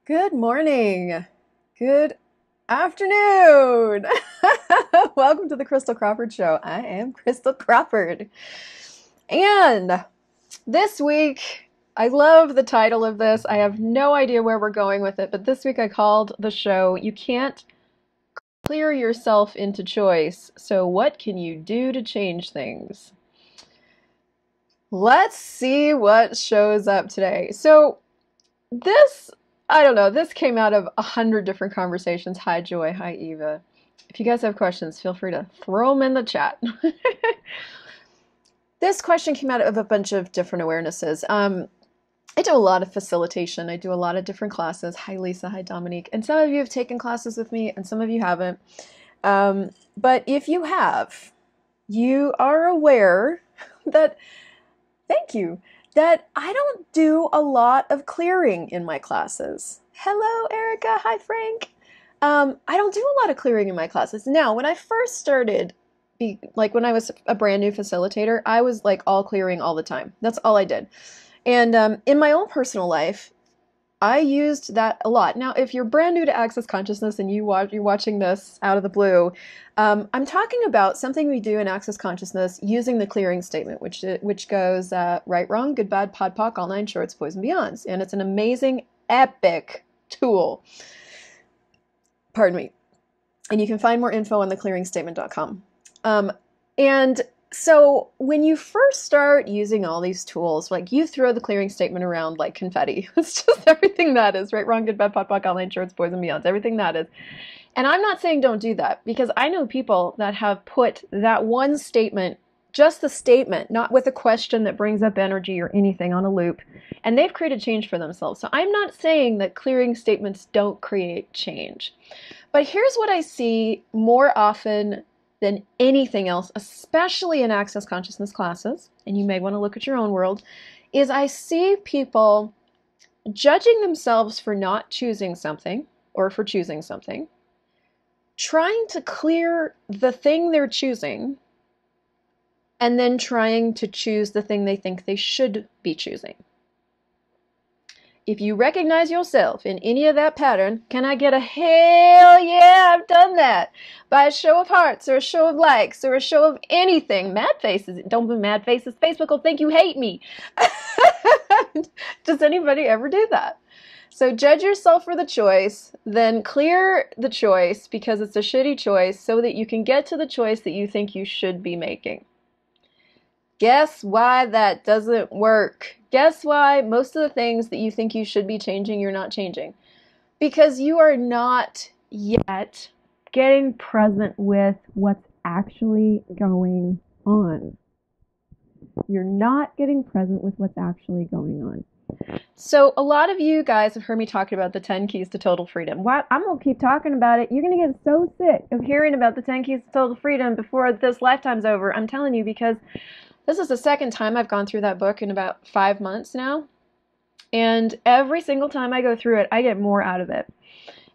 Good morning. Good afternoon. Welcome to the Christel Crawford Show. I am Christel Crawford. And this week, I love the title of this. I have no idea where we're going with it, but this week I called the show, You Can't Clear Yourself into Choice, so what can you do to change things? Let's see what shows up today. I don't know, this came out of 100 different conversations. Hi, Joy. Hi, Eva. If you guys have questions, feel free to throw them in the chat. This question came out of a bunch of different awarenesses. I do a lot of facilitation. I do a lot of different classes. Hi, Lisa. Hi, Dominique. And some of you have taken classes with me, and some of you haven't. But if you have, you are aware that, thank you, that I don't do a lot of clearing in my classes. Hello, Erica. Hi, Frank. I don't do a lot of clearing in my classes. Now, when I first started, when I was a brand new facilitator, I was like all clearing all the time. That's all I did. And in my own personal life, I used that a lot. Now, if you're brand new to Access Consciousness and you're watching this out of the blue, I'm talking about something we do in Access Consciousness using the clearing statement, which goes right, wrong, good, bad, pod, poc, all nine shorts, boys and beyonds. And it's an amazing, epic tool. Pardon me. And you can find more info on theclearingstatement.com. And so when you first start using all these tools, like you throw the clearing statement around like confetti. It's just everything that is, right, wrong, good, bad, pod, poc, all nine shorts, boys and beyonds, everything that is. And I'm not saying don't do that, because I know people that have put that one statement, just the statement, not with a question that brings up energy or anything, on a loop, and they've created change for themselves. So I'm not saying that clearing statements don't create change. But here's what I see more often than anything else, especially in Access Consciousness classes, and you may want to look at your own world, is I see people judging themselves for not choosing something or for choosing something, trying to clear the thing they're choosing, and then trying to choose the thing they think they should be choosing. If you recognize yourself in any of that pattern, can I get a hell yeah, I've done that? By a show of hearts or a show of likes or a show of anything. Mad faces. Don't be mad faces. Facebook will think you hate me. Does anybody ever do that? So judge yourself for the choice, then clear the choice because it's a shitty choice so that you can get to the choice that you think you should be making. Guess why that doesn't work? Guess why most of the things that you think you should be changing, you're not changing? Because you are not yet getting present with what's actually going on. You're not getting present with what's actually going on. So a lot of you guys have heard me talking about the 10 keys to total freedom. I'm going to keep talking about it. You're going to get so sick of hearing about the 10 keys to total freedom before this lifetime's over. I'm telling you, because this is the second time I've gone through that book in about 5 months now. And every single time I go through it, I get more out of it.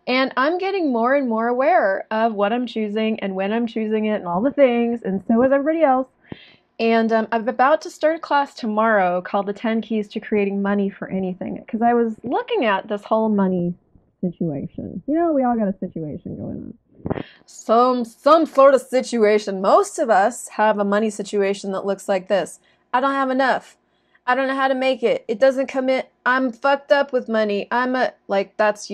And I'm getting more and more aware of what I'm choosing and when I'm choosing it and all the things. And so is everybody else. And I'm about to start a class tomorrow called The 10 Keys to Creating Money for Anything. Because I was looking at this whole money situation. You know, we all got a situation going on. Some sort of situation. Most of us have a money situation that looks like this. I don't have enough. I don't know how to make it. It doesn't come in. I'm fucked up with money. That's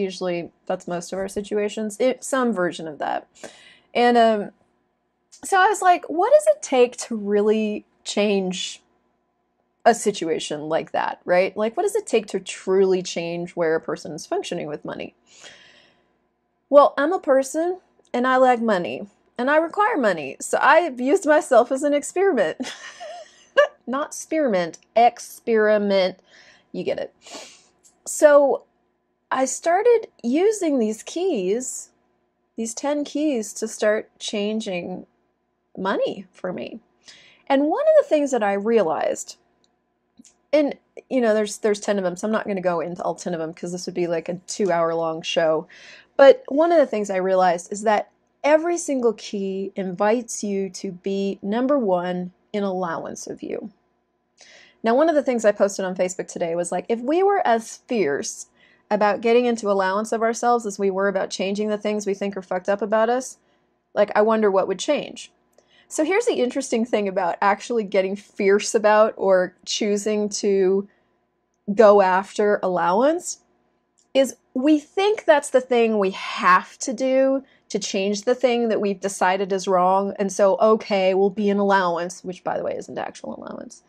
most of our situations. Some version of that. And so I was like, what does it take to really change a situation like that, right? Like, what does it take to truly change where a person is functioning with money? Well, I'm a person and I like money and I require money. So I've used myself as an experiment. Not spearmint, experiment. You get it. So I started using these keys, these 10 keys, to start changing money for me. And one of the things that I realized, and you know, there's 10 of them, so I'm not going to go into all 10 of them because this would be like a 2-hour-long show. But one of the things I realized is that every single key invites you to be, number one, in allowance of you. Now, one of the things I posted on Facebook today was like, if we were as fierce about getting into allowance of ourselves as we were about changing the things we think are fucked up about us, like, I wonder what would change. So here's the interesting thing about actually getting fierce about or choosing to go after allowance is we think that's the thing we have to do to change the thing that we've decided is wrong. And so, okay, we'll be an allowance, which by the way isn't actual allowance.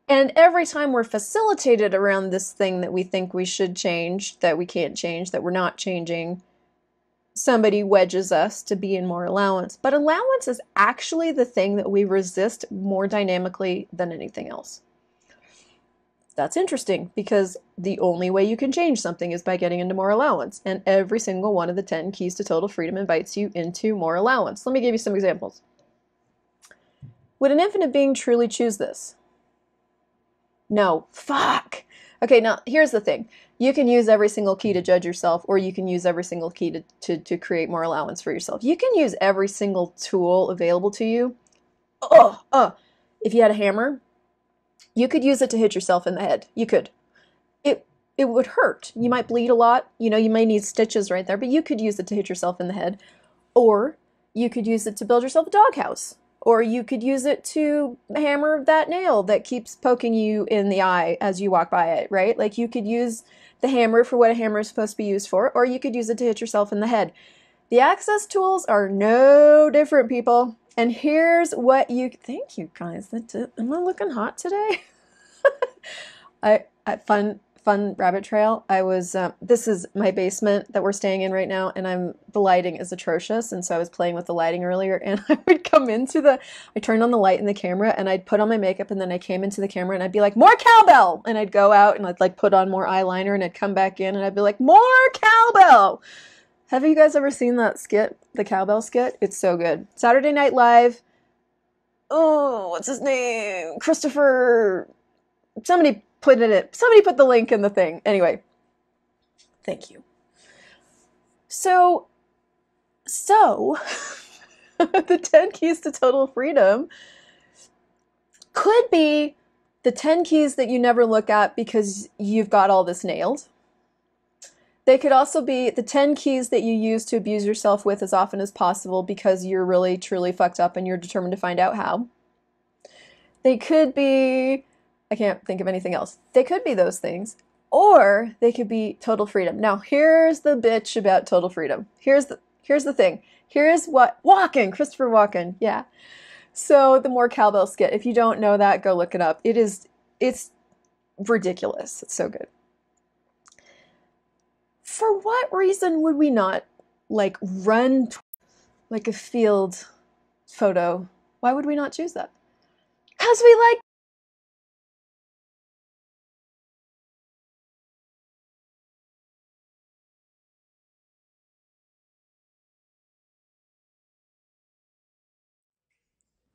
And every time we're facilitated around this thing that we think we should change, that we can't change, that we're not changing, somebody wedges us to be in more allowance. But allowance is actually the thing that we resist more dynamically than anything else. That's interesting because the only way you can change something is by getting into more allowance. And every single one of the 10 keys to total freedom invites you into more allowance. Let me give you some examples. Would an infinite being truly choose this? No. Fuck. Okay, now here's the thing. You can use every single key to judge yourself, or you can use every single key to create more allowance for yourself. You can use every single tool available to you. If you had a hammer, you could use it to hit yourself in the head. You could. It would hurt. You might bleed a lot. You know, you may need stitches right there, but you could use it to hit yourself in the head. Or you could use it to build yourself a doghouse. Or you could use it to hammer that nail that keeps poking you in the eye as you walk by it, right? Like, you could use the hammer for what a hammer is supposed to be used for, or you could use it to hit yourself in the head. The access tools are no different, people. And here's what you... Thank you, guys. Am I looking hot today? Fun rabbit trail. This is my basement that we're staying in right now, and the lighting is atrocious, and so I was playing with the lighting earlier, and I would come I turned on the light in the camera, and I'd put on my makeup, and then I came into the camera, and I'd be like, more cowbell! And I'd go out, and I'd like put on more eyeliner, and I'd come back in, and I'd be like, more cowbell! Have you guys ever seen that skit, the cowbell skit? It's so good. Saturday Night Live. Oh, what's his name? Christopher... Somebody put the link in the thing. Anyway, thank you. So the 10 keys to total freedom could be the 10 keys that you never look at because you've got all this nailed. They could also be the 10 keys that you use to abuse yourself with as often as possible because you're really, truly fucked up and you're determined to find out how. They could be... I can't think of anything else. They could be those things, or they could be total freedom. Now, here's the bitch about total freedom. Here's the thing. Here's what Christopher Walken, yeah. So the more cowbell skit. If you don't know that, go look it up. It's ridiculous. It's so good. For what reason would we not like run like a field photo? Why would we not choose that? Because we like.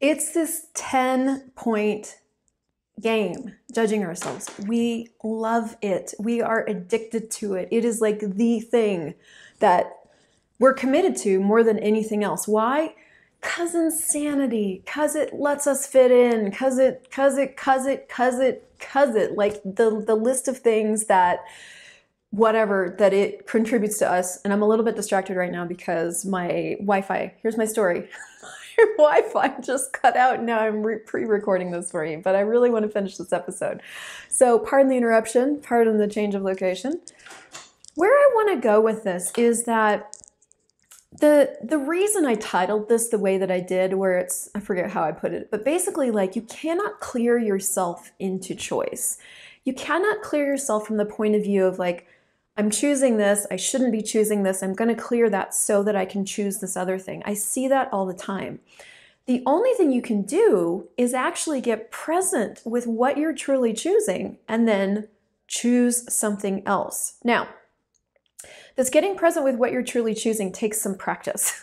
It's this 10-point game, judging ourselves. We love it. We are addicted to it. It is like the thing that we're committed to more than anything else. Why? Because insanity, because it lets us fit in, because it, like the list of things that whatever that it contributes to us. And I'm a little bit distracted right now because my Wi-Fi, here's my story. Your Wi-Fi just cut out and now I'm pre-recording this for you, but I really want to finish this episode. So pardon the interruption, pardon the change of location. Where I want to go with this is that the reason I titled this the way that I did, where it's, I forget how I put it, but basically like you cannot clear yourself into choice. You cannot clear yourself from the point of view of like, I'm choosing this, I shouldn't be choosing this, I'm going to clear that so that I can choose this other thing. I see that all the time. The only thing you can do is actually get present with what you're truly choosing and then choose something else. Now, this getting present with what you're truly choosing takes some practice.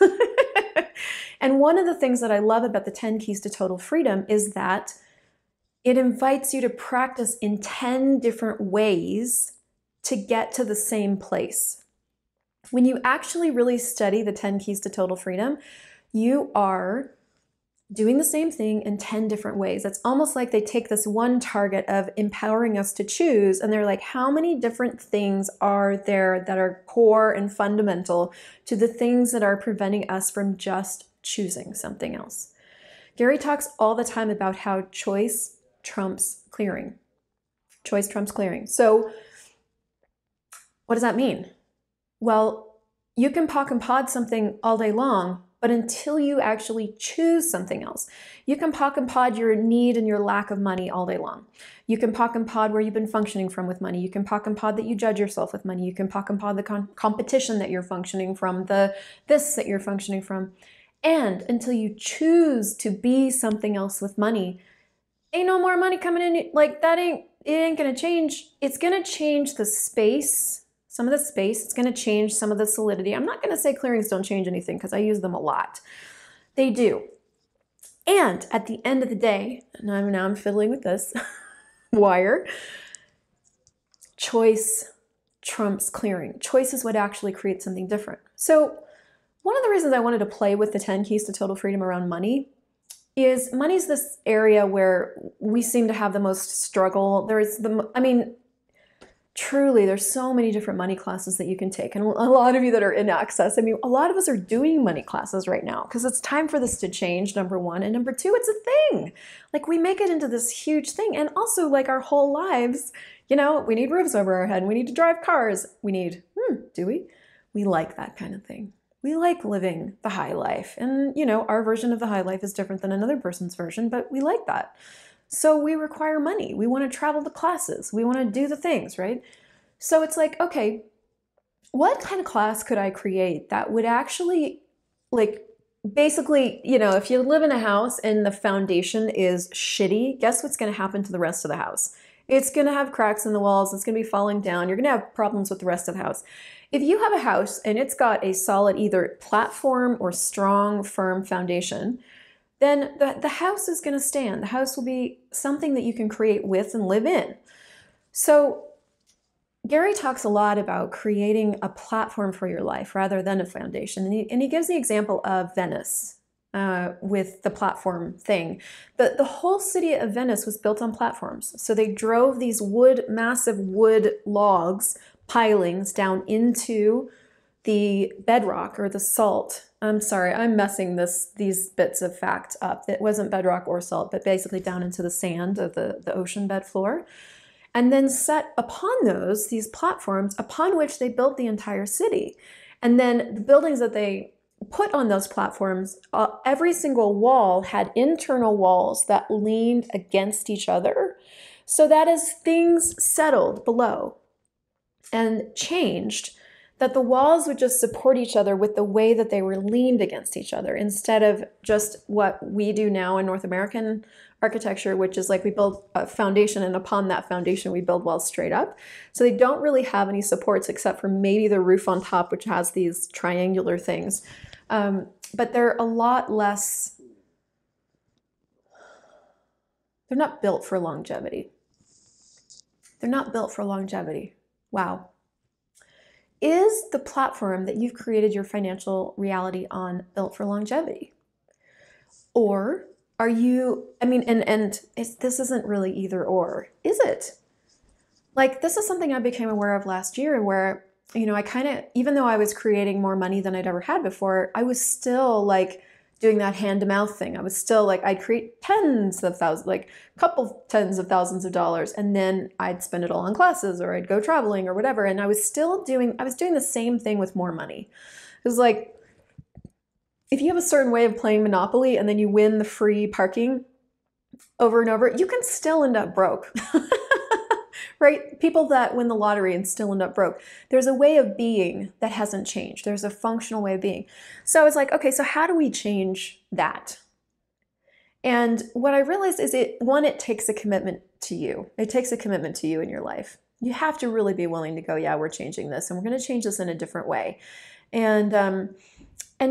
And one of the things that I love about the 10 keys to total freedom is that it invites you to practice in 10 different ways to get to the same place. When you actually really study the 10 keys to total freedom, you are doing the same thing in 10 different ways. It's almost like they take this one target of empowering us to choose, and they're like, how many different things are there that are core and fundamental to the things that are preventing us from just choosing something else? Gary talks all the time about how choice trumps clearing. Choice trumps clearing. So what does that mean? Well, you can pock and pod something all day long, but until you actually choose something else. You can pock and pod your need and your lack of money all day long. You can pock and pod where you've been functioning from with money. You can pock and pod that you judge yourself with money. You can pock and pod the competition that you're functioning from, this that you're functioning from. And until you choose to be something else with money, ain't no more money coming in. Like it ain't gonna change. It's gonna change the space, some of the space. It's gonna change some of the solidity. I'm not gonna say clearings don't change anything because I use them a lot. They do. And at the end of the day, and now I'm fiddling with this wire, choice trumps clearing. Choice is what actually creates something different. So one of the reasons I wanted to play with the 10 keys to total freedom around money is money's this area where we seem to have the most struggle. Truly, there's so many different money classes that you can take. And a lot of you that are in Access, a lot of us are doing money classes right now because it's time for this to change, number one. And number two, it's a thing. Like, we make it into this huge thing. And also, like, our whole lives, we need roofs over our head. We need to drive cars. Do we? We like that kind of thing. We like living the high life. And, our version of the high life is different than another person's version, but we like that. So we require money. We want to travel to classes. We want to do the things, right? So it's like, okay, what kind of class could I create that would actually, basically, if you live in a house and the foundation is shitty, guess what's going to happen to the rest of the house? It's going to have cracks in the walls. It's going to be falling down. You're going to have problems with the rest of the house. If you have a house and it's got a solid either platform or strong, firm foundation, then the house is going to stand. The house will be something that you can create with and live in. So Gary talks a lot about creating a platform for your life rather than a foundation. And he gives the example of Venice with the platform thing. The whole city of Venice was built on platforms. So they drove these massive wood logs, pilings down into the bedrock or the salt. I'm sorry, I'm messing these bits of fact up. It wasn't bedrock or salt, but basically down into the sand of the ocean bed floor. And then set upon these platforms upon which they built the entire city. And then the buildings that they put on those platforms, every single wall had internal walls that leaned against each other. So that as things settled below and changed, that the walls would just support each other with the way that they were leaned against each other, instead of just what we do now in North American architecture, which is like we build a foundation and upon that foundation we build walls straight up. So they don't really have any supports except for maybe the roof on top, which has these triangular things. But they're a lot less, they're not built for longevity. They're not built for longevity. Wow. Is the platform that you've created your financial reality on built for longevity? Or are you, this isn't really either or, is it? Like, this is something I became aware of last year where, I kind of, even though I was creating more money than I'd ever had before, I was still like doing that hand to mouth thing. I was still like, I'd create tens of thousands, like a couple tens of thousands of dollars, and then I'd spend it all on classes or I'd go traveling or whatever. And I was doing the same thing with more money. It was like, if you have a certain way of playing Monopoly and then you win the free parking over and over, you can still end up broke. Right? People that win the lottery and still end up broke. There's a way of being that hasn't changed. There's a functional way of being. So I was like, okay, so how do we change that? And what I realized is it takes a commitment to you. It takes a commitment to you in your life. You have to really be willing to go, yeah, we're changing this and we're going to change this in a different way. And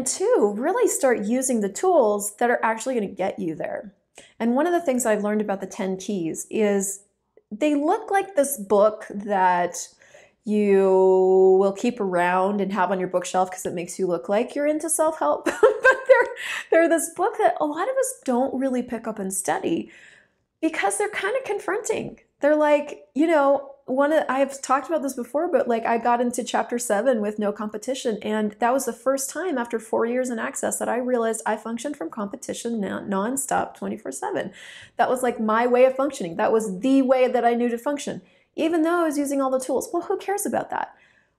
two, really start using the tools that are actually going to get you there. And one of the things I've learned about the 10 keys is they look like this book that you will keep around and have on your bookshelf because it makes you look like you're into self-help. But they're this book that a lot of us don't really pick up and study because they're kind of confronting. They're like, you know, I've talked about this before, but like I got into chapter 7 with no competition. And that was the first time after 4 years in Access that I realized I functioned from competition nonstop 24/7. That was like my way of functioning. That was the way that I knew to function, even though I was using all the tools. Well, who cares about that?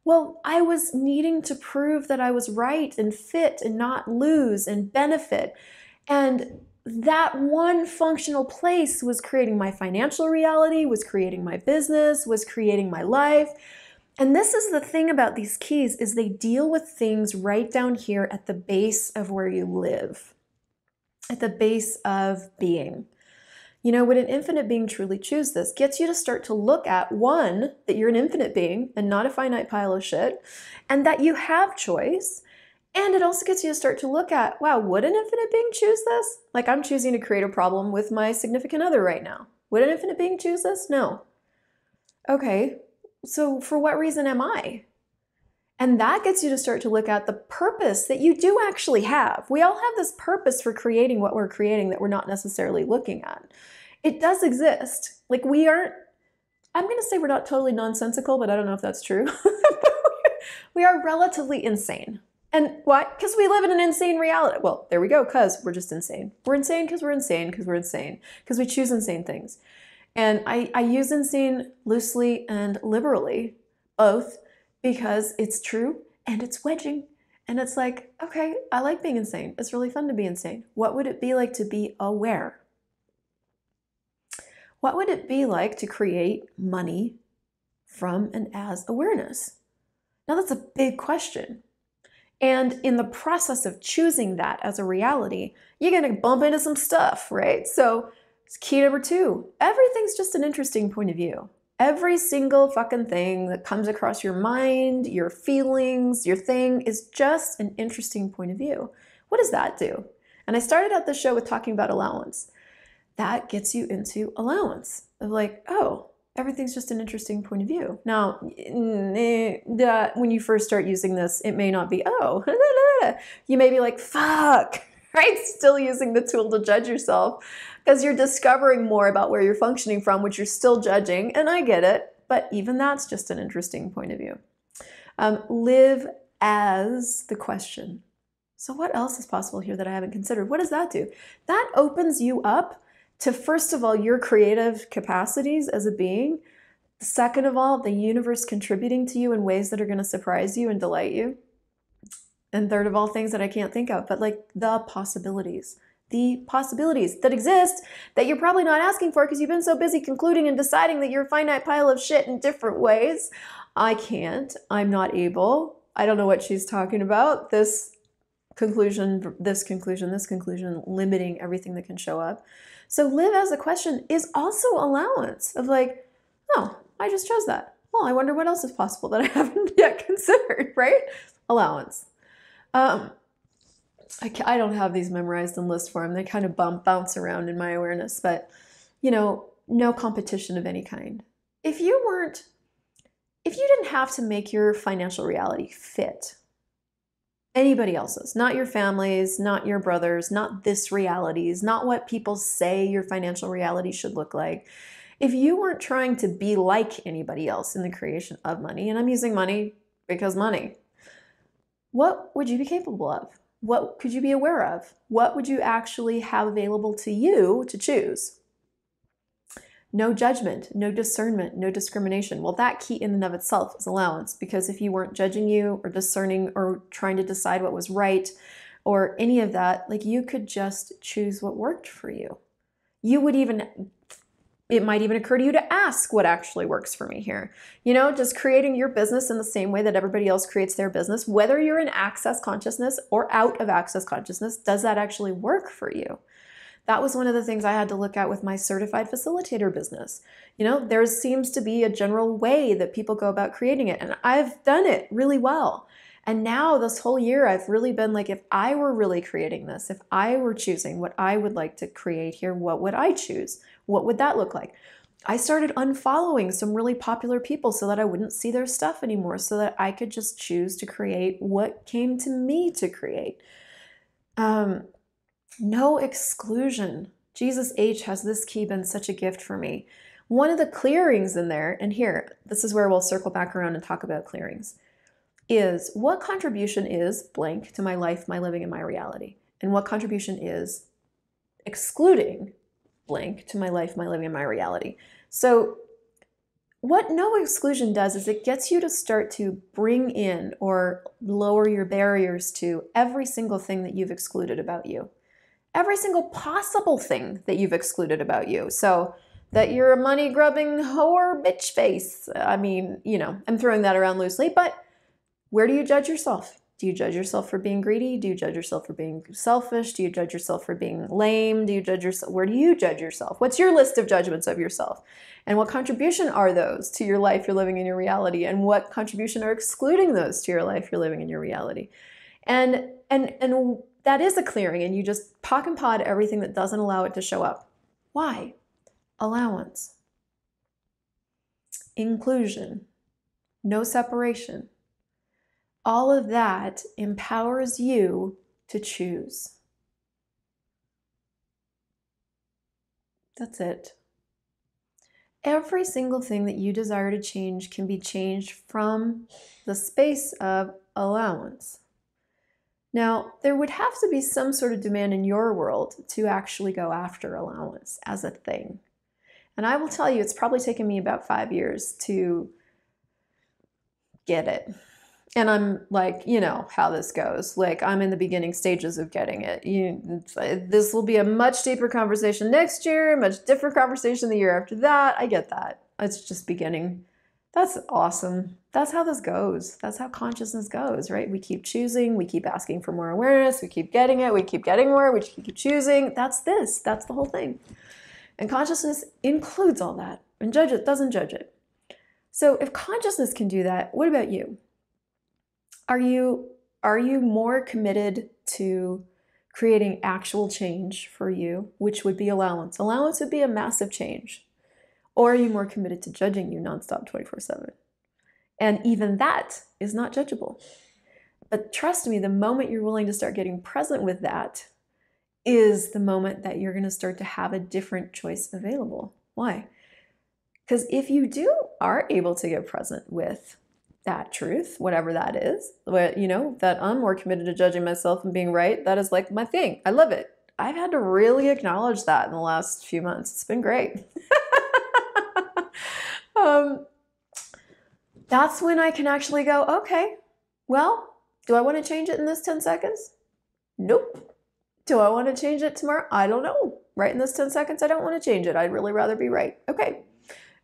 Well, I was needing to prove that I was right and fit and not lose and benefit. And that one functional place was creating my financial reality, was creating my business, was creating my life. And this is the thing about these keys, is they deal with things right down here at the base of where you live, at the base of being. You know, would an infinite being truly choose this? Gets you to start to look at, one, that you're an infinite being and not a finite pile of shit, and that you have choice. And it also gets you to start to look at, wow, would an infinite being choose this? Like I'm choosing to create a problem with my significant other right now. Would an infinite being choose this? No. Okay, so for what reason am I? And that gets you to start to look at the purpose that you do actually have. We all have this purpose for creating what we're creating that we're not necessarily looking at. It does exist. Like we aren't, I'm going to say we're not totally nonsensical, but I don't know if that's true. We are relatively insane. And why? Because we live in an insane reality. Well, there we go, because we're just insane. We're insane because we're insane because we're insane, because we choose insane things. And I use insane loosely and liberally, both, because it's true and it's wedging. And it's like, okay, I like being insane. It's really fun to be insane. What would it be like to be aware? What would it be like to create money from and as awareness? Now that's a big question. And in the process of choosing that as a reality, you're going to bump into some stuff, right? So key number 2, everything's just an interesting point of view. Every single fucking thing that comes across your mind, your feelings, your thing is just an interesting point of view. What does that do? And I started out the show with talking about allowance. That gets you into allowance of like, oh, everything's just an interesting point of view. Now, when you first start using this, it may not be, oh, you may be like, fuck, right? Still using the tool to judge yourself because you're discovering more about where you're functioning from, which you're still judging, and I get it, but even that's just an interesting point of view. Live as the question. So what else is possible here that I haven't considered? What does that do? That opens you up to, first of all, your creative capacities as a being. Second of all, the universe contributing to you in ways that are going to surprise you and delight you. And third of all, things that I can't think of, but like the possibilities that exist that you're probably not asking for because you've been so busy concluding and deciding that you're a finite pile of shit in different ways. I can't, I'm not able, I don't know what she's talking about. This conclusion, limiting everything that can show up. So live as a question is also allowance of like, oh, I just chose that. Well, I wonder what else is possible that I haven't yet considered, right? Allowance. I don't have these memorized in list form. They kind of bounce around in my awareness, but you know, no competition of any kind. If you didn't have to make your financial reality fit anybody else's, not your family's, not your brother's, not this reality's, not what people say your financial reality should look like. If you weren't trying to be like anybody else in the creation of money, and I'm using money because money, what would you be capable of? What could you be aware of? What would you actually have available to you to choose? No judgment, no discernment, no discrimination. Well, that key in and of itself is allowance, because if you weren't judging you or discerning or trying to decide what was right or any of that, like you could just choose what worked for you. It might even occur to you to ask what actually works for me here. You know, just creating your business in the same way that everybody else creates their business, whether you're in access consciousness or out of access consciousness, does that actually work for you? That was one of the things I had to look at with my certified facilitator business. You know, there seems to be a general way that people go about creating it, and I've done it really well. And now this whole year, I've really been like, if I were really creating this, if I were choosing what I would like to create here, what would I choose? What would that look like? I started unfollowing some really popular people so that I wouldn't see their stuff anymore, so that I could just choose to create what came to me to create. No exclusion. Jesus H has this key been such a gift for me. One of the clearings in there, and here, this is where we'll circle back around and talk about clearings, is what contribution is blank to my life, my living, and my reality? And what contribution is excluding blank to my life, my living, and my reality? So what no exclusion does is it gets you to start to bring in or lower your barriers to every single thing that you've excluded about you. Every single possible thing that you've excluded about you. So that you're a money-grubbing whore bitch face. I mean, you know, I'm throwing that around loosely, but where do you judge yourself? Do you judge yourself for being greedy? Do you judge yourself for being selfish? Do you judge yourself for being lame? Do you judge yourself? Where do you judge yourself? What's your list of judgments of yourself? And what contribution are those to your life you're living in your reality? And what contribution are excluding those to your life you're living in your reality? And that is a clearing, and you just pock and pod everything that doesn't allow it to show up. Why? Allowance, inclusion, no separation. All of that empowers you to choose. That's it. Every single thing that you desire to change can be changed from the space of allowance. Now, there would have to be some sort of demand in your world to actually go after allowance as a thing. And I will tell you, it's probably taken me about 5 years to get it. And I'm like, you know how this goes. Like, I'm in the beginning stages of getting it. This will be a much deeper conversation next year, a much different conversation the year after that. I get that. It's just beginning. That's awesome. That's how this goes. That's how consciousness goes, right? We keep choosing. We keep asking for more awareness. We keep getting it. We keep getting more. We keep choosing. That's this. That's the whole thing. And consciousness includes all that. And doesn't judge it. So if consciousness can do that, what about you? Are you more committed to creating actual change for you, which would be allowance? Allowance would be a massive change. Or are you more committed to judging you nonstop 24/7? And even that is not judgeable. But trust me, the moment you're willing to start getting present with that is the moment that you're going to start to have a different choice available. Why? Because if you are able to get present with that truth, whatever that is, you know, that I'm more committed to judging myself and being right, that is like my thing. I love it. I've had to really acknowledge that in the last few months. It's been great. That's when I can actually go, okay, well, do I want to change it in this 10 seconds? Nope. Do I want to change it tomorrow? I don't know. Right in this 10 seconds, I don't want to change it. I'd really rather be right. Okay.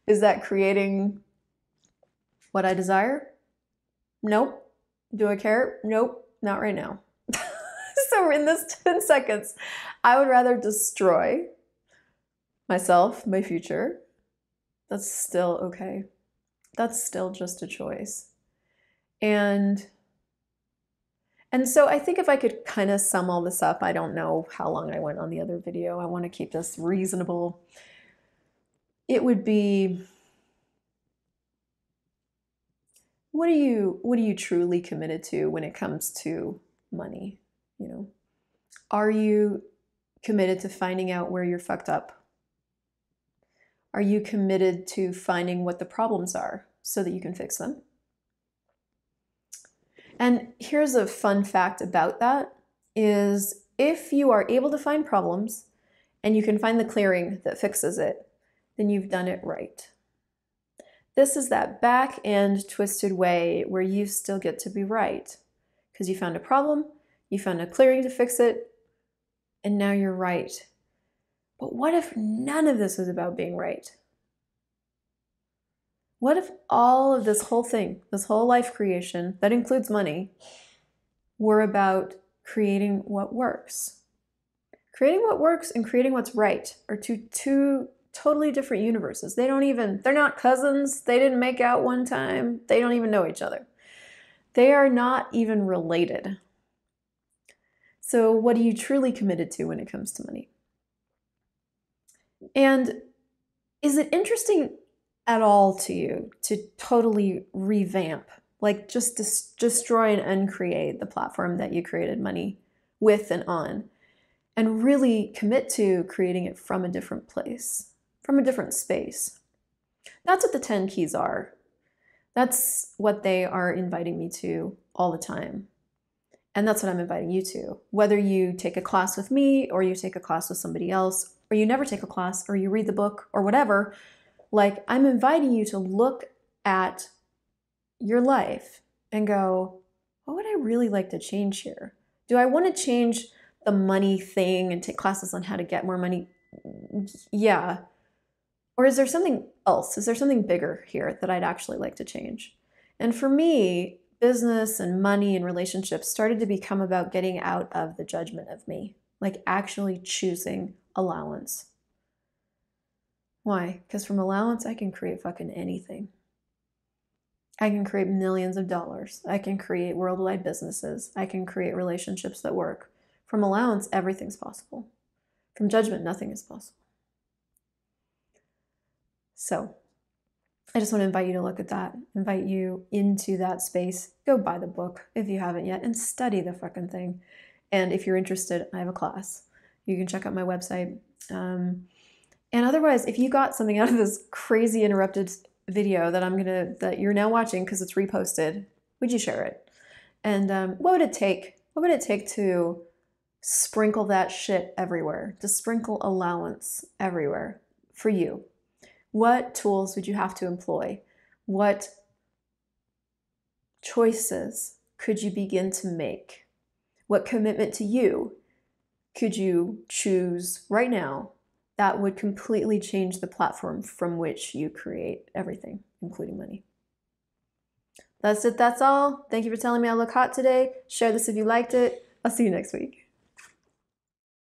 Is that creating what I desire? Nope. Do I care? Nope. Not right now. So in this 10 seconds, I would rather destroy myself, my future. That's still okay. That's still just a choice. And so I think if I could kind of sum all this up, I don't know how long I went on the other video. I want to keep this reasonable. It would be, what are you truly committed to when it comes to money? You know, are you committed to finding out where you're fucked up? Are you committed to finding what the problems are so that you can fix them? And here's a fun fact about that is if you are able to find problems and you can find the clearing that fixes it, then you've done it right. This is that back end twisted way where you still get to be right because you found a problem, you found a clearing to fix it, and now you're right. But what if none of this was about being right? What if all of this whole thing, this whole life creation, that includes money, were about creating what works? Creating what works and creating what's right are two totally different universes. They're not cousins. They didn't make out one time. They don't even know each other. They are not even related. So what are you truly committed to when it comes to money? And is it interesting at all to you to totally revamp, like just destroy and uncreate the platform that you created money with and on, and really commit to creating it from a different place, from a different space. That's what the 10 keys are. That's what they are inviting me to all the time. And that's what I'm inviting you to. Whether you take a class with me, or you take a class with somebody else, or you never take a class, or you read the book, or whatever, like, I'm inviting you to look at your life and go, what would I really like to change here? Do I want to change the money thing and take classes on how to get more money? Yeah. Or is there something else? Is there something bigger here that I'd actually like to change? And for me, business and money and relationships started to become about getting out of the judgment of me, like actually choosing allowance. Why? Because from allowance, I can create fucking anything. I can create millions of dollars. I can create worldwide businesses. I can create relationships that work. From allowance, everything's possible. From judgment, nothing is possible. So I just want to invite you to look at that, invite you into that space. Go buy the book if you haven't yet and study the fucking thing. And if you're interested, I have a class. You can check out my website. And otherwise, if you got something out of this crazy interrupted video that you're now watching because it's reposted, would you share it? And what would it take? What would it take to sprinkle that shit everywhere, to sprinkle allowance everywhere for you? What tools would you have to employ? What choices could you begin to make? What commitment to you could you choose right now that would completely change the platform from which you create everything, including money? That's it. That's all. Thank you for telling me I look hot today. Share this if you liked it. I'll see you next week.